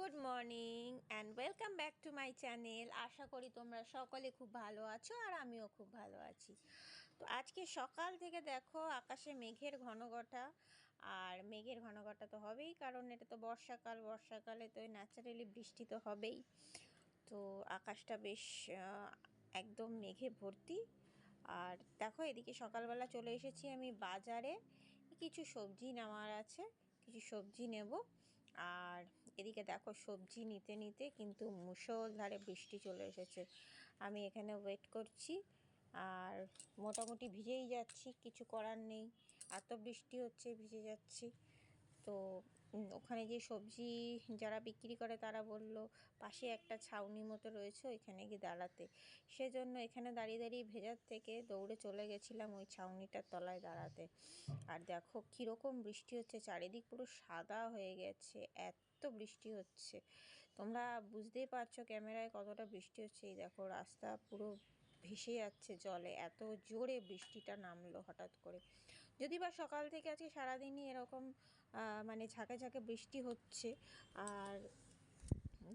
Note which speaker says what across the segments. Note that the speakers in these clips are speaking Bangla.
Speaker 1: Good morning and welcome back to my channel. আশা করি তোমরা সকলে খুব ভালো আছো আর আমিও খুব ভালো আছি। তো আজকে সকাল থেকে দেখো আকাশে মেঘের ঘনঘটা, আর মেঘের ঘনঘটা তো হবেই, কারণ এটা তো বর্ষাকালে তো ন্যাচারালি বৃষ্টি তো হবেই। তো আকাশটা বেশ একদম মেঘে ভর্তি। আর দেখো এদিকে সকালবেলা চলে এসেছি আমি বাজারে, কিছু সবজি নেওয়ার আছে, কিছু সবজি নেব। আর এদিকে দেখো সবজি নিতে নিতে কিন্তু মুষলধারে বৃষ্টি চলে এসেছে। আমি এখানে ওয়েট করছি আর মোটামুটি ভিজেই যাচ্ছি, কিছু করার নেই, এত বৃষ্টি হচ্ছে ভিজে যাচ্ছি। তো ওখানে যে সবজি যারা বিক্রি করে তারা বলল পাশে একটা ছাউনি মতো রয়েছে, ওইখানে গিয়ে দাঁড়াতে। সেজন্য এখানে দাঁড়িয়ে দাঁড়িয়ে ভেজার থেকে দৌড়ে চলে গেছিলাম ওই ছাউনিটার তলায় দাঁড়াতে। আর দেখো কীরকম বৃষ্টি হচ্ছে, চারিদিক পুরো সাদা হয়ে গেছে, এত বৃষ্টি হচ্ছে। তোমরা বুঝতেই পারছো ক্যামেরায় কতটা বৃষ্টি হচ্ছে। এই দেখো রাস্তা পুরো ভেসে যাচ্ছে জলে, এত জোরে বৃষ্টিটা নামলো হঠাৎ করে। যদি বা সকাল থেকে আজকে সারাদিনই এরকম মানে ঝাঁকে ঝাঁকে বৃষ্টি হচ্ছে। আর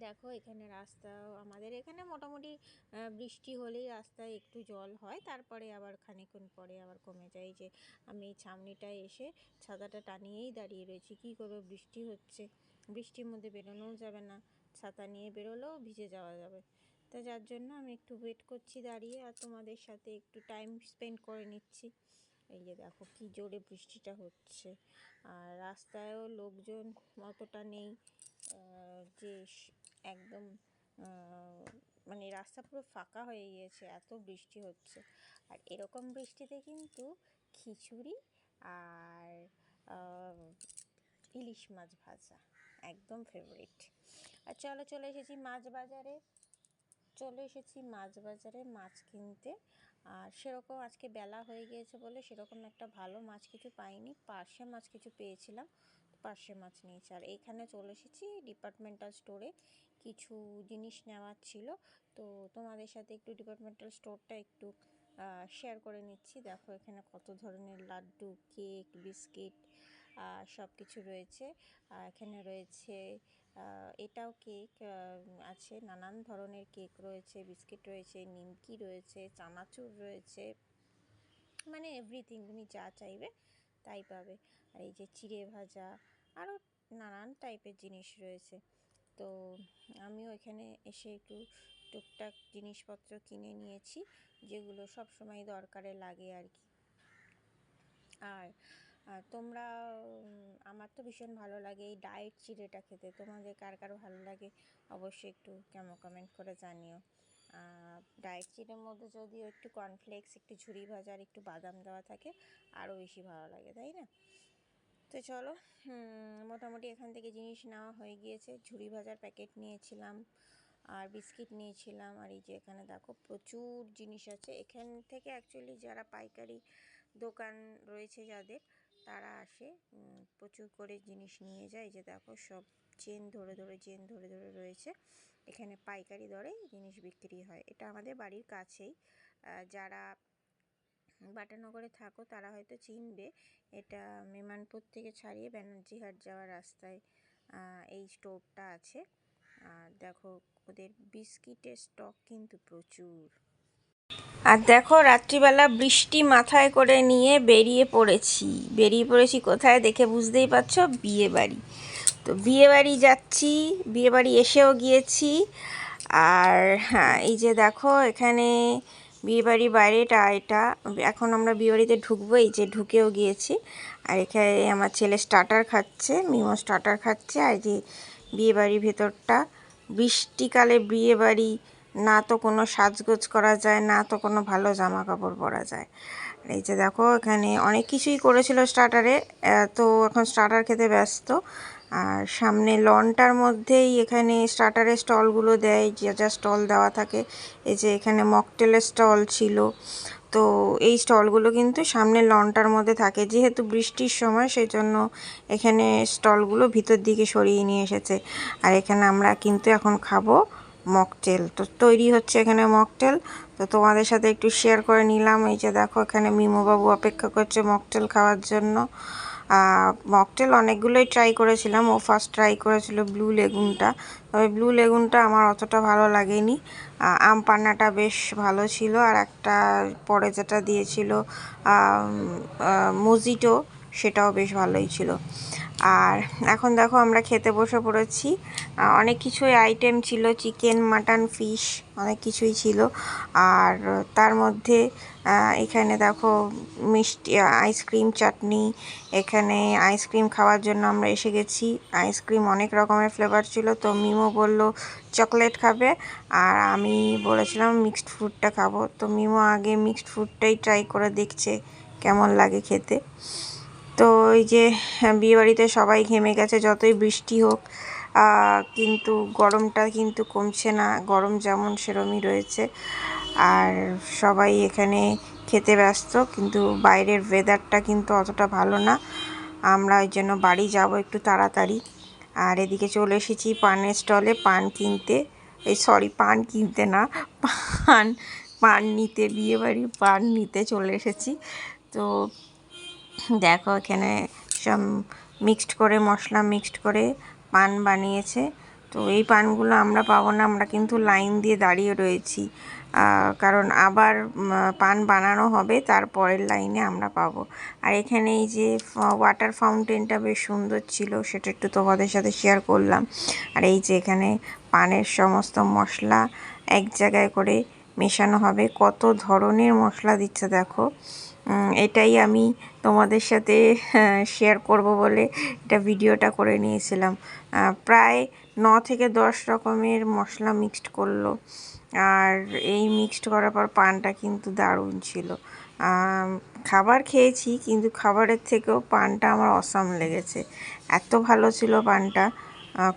Speaker 1: দেখো এখানে রাস্তা, আমাদের এখানে মোটামুটি বৃষ্টি হলেই রাস্তায় একটু জল হয়, তারপরে আবার খানিকক্ষণ পরে আবার কমে যায়। যে আমি এই ছাউনিটায় এসে ছাতাটা টানিয়েই দাঁড়িয়ে রয়েছি, কী করবো, বৃষ্টি হচ্ছে, বৃষ্টির মধ্যে বেরোনোও যাবে না, ছাতা নিয়ে বেরোলেও ভিজে যাওয়া যাবে। তো যার জন্য আমি একটু ওয়েট করছি দাঁড়িয়ে, আর তোমাদের সাথে একটু টাইম স্পেন্ড করে নিচ্ছি। এই যে দেখো কি জোরে বৃষ্টিটা হচ্ছে, আর রাস্তায়ও লোকজন অতটা নেই, যে একদম মানে রাস্তা পুরো ফাঁকা হয়ে গিয়েছে, এত বৃষ্টি হচ্ছে। আর এরকম বৃষ্টিতে কিন্তু খিচুড়ি আর ইলিশ মাছ ভাজা একদম ফেভারিট। আর চলে এসেছি মাছ বাজারে মাছ কিনতে। আর সেরকম আজকে বেলা হয়ে গিয়েছে বলে সেরকম একটা ভালো মাছ কিছু পাইনি, পার্শে মাছ কিছু পেয়েছিলাম, পার্শে মাছ নিয়েছি। আর এইখানে চলে এসেছি ডিপার্টমেন্টাল স্টোরে, কিছু জিনিস নেওয়ার ছিল, তো তোমাদের সাথে একটু ডিপার্টমেন্টাল স্টোরটা একটু শেয়ার করে নিচ্ছি। দেখো এখানে কত ধরনের লাড্ডু, কেক, বিস্কিট সব কিছু রয়েছে। এখানে রয়েছে এটাও কেক আছে, নানান ধরনের কেক রয়েছে, বিস্কিট রয়েছে, নিমকি রয়েছে, চানাচুর রয়েছে, মানে এভরিথিং, তুমি যা চাইবে তাই পাবে। আর এই যে চিড়ে ভাজা, আরও নানান টাইপের জিনিস রয়েছে। তো আমিও এখানে এসে একটু টুকটাক জিনিসপত্র কিনে নিয়েছি, যেগুলো সব সময় দরকারে লাগে আর কি। আর তোমরা আমার তো ভীষণ ভালো লাগে এই ডায়েট চিড়েটা খেতে, তোমাদের কার কার ভালো লাগে অবশ্যই একটু কমেন্ট করে জানিও। ডায়েট চিড়ের মধ্যে যদিও একটু কর্নফ্লেক্স, একটু ঝুরি ভাজা আর একটু বাদাম দেওয়া থাকে, আরও বেশি ভালো লাগে, তাই না? তো চলো, মোটামুটি এখান থেকে জিনিস নেওয়া হয়ে গিয়েছে। ঝুরি ভাজার প্যাকেট নিয়েছিলাম, আর বিস্কিট নিয়েছিলাম। আর এই যে এখানে দেখো প্রচুর জিনিস আছে। এখান থেকে অ্যাকচুয়ালি যারা পাইকারি দোকান রয়েছে যাদের, তারা আসে প্রচুর করে জিনিস নিয়ে যায়। যে দেখো সব চেন ধরে ধরে রয়েছে, এখানে পাইকারি দরে জিনিস বিক্রি হয়। এটা আমাদের বাড়ির কাছেই, যারা বাটানগরে থাকো তারা হয়তো চিনবে। এটা মেমানপুর থেকে ছাড়িয়ে ব্যানার্জি হাট যাওয়ার রাস্তায় এই স্টোরটা আছে। আর দেখো ওদের বিস্কিটের স্টক কিন্তু প্রচুর। আর দেখো রাত্রিবেলা বৃষ্টি মাথায় করে নিয়ে বেরিয়ে পড়েছি কোথায় দেখে বুঝতেই পারছো, বিয়ে বাড়ি। তো বিয়ে বাড়ি যাচ্ছি, বিয়ে বাড়ি এসেও গিয়েছি। আর হ্যাঁ, এই যে দেখো এখানে বিয়েবাড়ির বাইরেটা এটা, এখন আমরা বিয়েবাড়িতে ঢুকবো, এই যে ঢুকেও গিয়েছি। আর এখানে আমার ছেলে স্টার্টার খাচ্ছে, মিমো স্টার্টার খাচ্ছে। আর যে বিয়েবাড়ির ভেতরটা, বৃষ্টিকালে বিয়েবাড়ি, না তো কোনো সাজগোজ করা যায়, না তো কোনো ভালো জামা কাপড় পরা যায়। এই যে দেখো এখানে অনেক কিছুই করেছিল স্টার্টারে, তো এখন স্টার্টার খেতে ব্যস্ত। আর সামনে লনটার মধ্যেই এখানে স্টার্টারের স্টলগুলো দেয়, যা যা স্টল দেওয়া থাকে। এই যে এখানে মকটেলের স্টল ছিল, তো এই স্টলগুলো কিন্তু সামনে লনটার মধ্যে থাকে। যেহেতু বৃষ্টির সময়, সেই জন্য এখানে স্টলগুলো ভিতর দিকে সরিয়ে নিয়ে এসেছে। আর এখানে আমরা কিন্তু এখন খাবো মকটেল, তো তৈরি হচ্ছে এখানে মকটেল, তো তোমাদের সাথে একটু শেয়ার করে নিলাম। এই যে দেখো এখানে মিমো বাবু অপেক্ষা করছে মকটেল খাওয়ার জন্য।
Speaker 2: মকটেল অনেকগুলোই ট্রাই করেছিলাম। ও ফার্স্ট ট্রাই করেছিল ব্লু লেগুনটা, তবে ব্লু লেগুনটা আমার অতটা ভালো লাগেনি। আম পান্নাটা বেশ ভালো ছিল, আর একটা পরে যেটা দিয়েছিল মজিটো, সেটাও বেশ ভালোই ছিল। আর এখন দেখো আমরা খেতে বসে পড়েছি। অনেক কিছুই আইটেম ছিল, চিকেন, মাটন, ফিশ, অনেক কিছুই ছিল। আর তার মধ্যে এখানে দেখো মিষ্টি, আইসক্রিম, চাটনি। এখানে আইসক্রিম খাওয়ার জন্য আমরা এসে গেছি। আইসক্রিম অনেক রকমের ফ্লেভার ছিল, তো মিমো বলল চকলেট খাবে, আর আমি বলেছিলাম মিক্সড ফ্রুটটা খাবো। তো মিমো আগে মিক্সড ফ্রুটটাই ট্রাই করে দেখছে কেমন লাগে খেতে। তো এই যে বিয়েবাড়িতে সবাই ঘেমে গেছে, যতই বৃষ্টি হোক, কিন্তু গরমটা কিন্তু কমছে না, গরম যেমন সেরমই রয়েছে। আর সবাই এখানে খেতে ব্যস্ত, কিন্তু বাইরের ওয়েদারটা কিন্তু অতটা ভালো না। আমরা ওই জন্য বাড়ি যাব একটু তাড়াতাড়ি। আর এদিকে চলে এসেছি পানের স্টলে পান কিনতে, পান কিনতে না, পান নিতে, বিয়েবাড়ির পান নিতে চলে এসেছি। তো দেখো এখানে সব মিক্সড করে, মশলা মিক্সড করে পান বানিয়েছে। তো এই পানগুলো আমরা পাবো না, আমরা কিন্তু লাইন দিয়ে দাঁড়িয়ে রয়েছি, কারণ আবার পান বানানো হবে, তারপরের লাইনে আমরা পাবো। আর এখানে এই যে ওয়াটার ফাউন্টেনটা বেশ সুন্দর ছিল, সেটা একটু তোমাদের সাথে শেয়ার করলাম। আর এই যে এখানে পানের সমস্ত মশলা এক জায়গায় করে মেশানো হবে, কত ধরনের মশলা দিচ্ছে দেখো। এটাই আমি তোমাদের সাথে শেয়ার করব বলে এটা ভিডিওটা করে নিয়েছিলাম। প্রায় 9 থেকে 10 রকমের মশলা মিক্সড করলো, আর এই মিক্সড করার পর পানটা কিন্তু দারুণ ছিল। খাবার খেয়েছি, কিন্তু খাবারের থেকেও পানটা আমার অসাম লেগেছে, এত ভালো ছিল পানটা,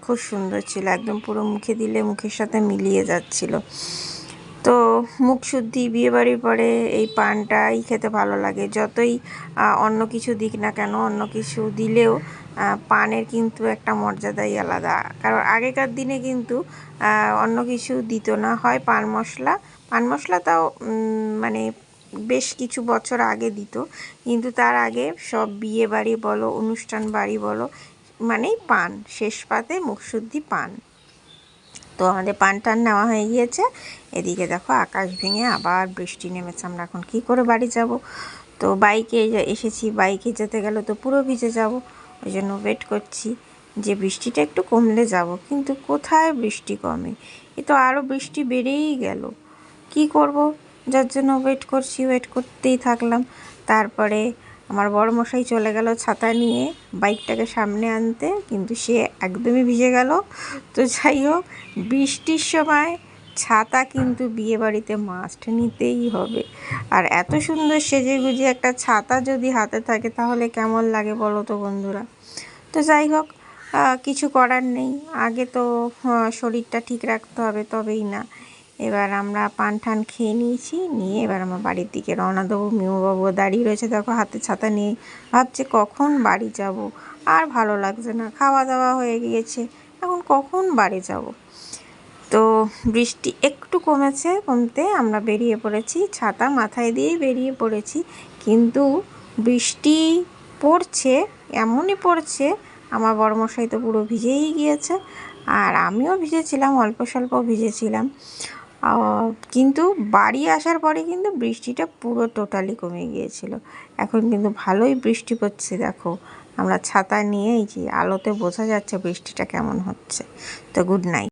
Speaker 2: খুব সুন্দর ছিল, একদম পুরো মুখে দিলে মুখের সাথে মিলিয়ে যাচ্ছিল। তো মুখ শুদ্ধি বিয়েবাড়ির পরে এই পানটাই খেতে ভালো লাগে, যতই অন্য কিছু দিক না কেন, অন্য কিছু দিলেও পানের কিন্তু একটা মর্যাদাই আলাদা। কারণ আগেকার দিনে কিন্তু অন্য কিছু দিত না, হয় পান মশলা তাও মানে বেশ কিছু বছর আগে দিত, কিন্তু তার আগে সব বিয়ে বাড়ি বলো, অনুষ্ঠান বাড়ি বলো, মানেই পান, শেষ পাতে মুখশুদ্ধি পান। তো আমাদের পান টান নেওয়া হয়ে গিয়েছে। এদিকে দেখো আকাশ ভেঙে আবার বৃষ্টি নেমেছে, আমরা এখন কী করে বাড়ি যাব? তো বাইকে এসেছি, বাইকে যেতে গেলে তো পুরো ভিজে যাব, ওই জন্য ওয়েট করছি যে বৃষ্টিটা একটু কমলে যাব, কিন্তু কোথায় বৃষ্টি কমে, এ তো আরও বৃষ্টি বেড়েই গেল। কি করব? যার জন্য ওয়েট করতেই থাকলাম। তারপরে আমার বড়মশাই চলে গেল ছাতা নিয়ে বাইকটাকে সামনে আনতে, কিন্তু সে একদমই ভিজে গেল। তো যাই হোক, বৃষ্টির সময় ছাতা কিন্তু বিয়েবাড়িতে মাস্ট নিতেই হবে। আর এত সুন্দর সেজে গুজে একটা ছাতা যদি হাতে থাকে তাহলে কেমন লাগে বলো তো বন্ধুরা। তো যাই হোক, কিছু করার নেই, আগে তো শরীরটা ঠিক রাখতে হবে, তবেই না। এবার আমরা পান ঠান খেয়ে নিয়েছি, নিয়ে এবার আমরা বাড়ির দিকে রওনা দেবো। মিউবাবু দাঁড়িয়ে রয়েছে দেখো হাতে ছাতা নিয়ে, ভাবছে কখন বাড়ি যাব, আর ভালো লাগছে না, খাওয়া দাওয়া হয়ে গিয়েছে, এখন কখন বাড়ি যাব। তো বৃষ্টি একটু কমতে আমরা বেরিয়ে পড়েছি, ছাতা মাথায় দিয়েই বেরিয়ে পড়েছি, কিন্তু বৃষ্টি পড়ছে, এমনই পড়ছে, আমার বড়মশাই তো পুরো ভিজেই গিয়েছে, আর আমিও ভিজেছিলাম, অল্প স্বল্প ভিজেছিলাম। কিন্তু বাড়ি আসার পরে কিন্তু বৃষ্টিটা পুরো টোটালি কমে গিয়েছিল, এখন কিন্তু ভালোই বৃষ্টি পড়ছে দেখো। আমরা ছাতা নিয়ে, এই যে আলোতে বোঝা যাচ্ছে বৃষ্টিটা কেমন হচ্ছে। তো গুড নাইট।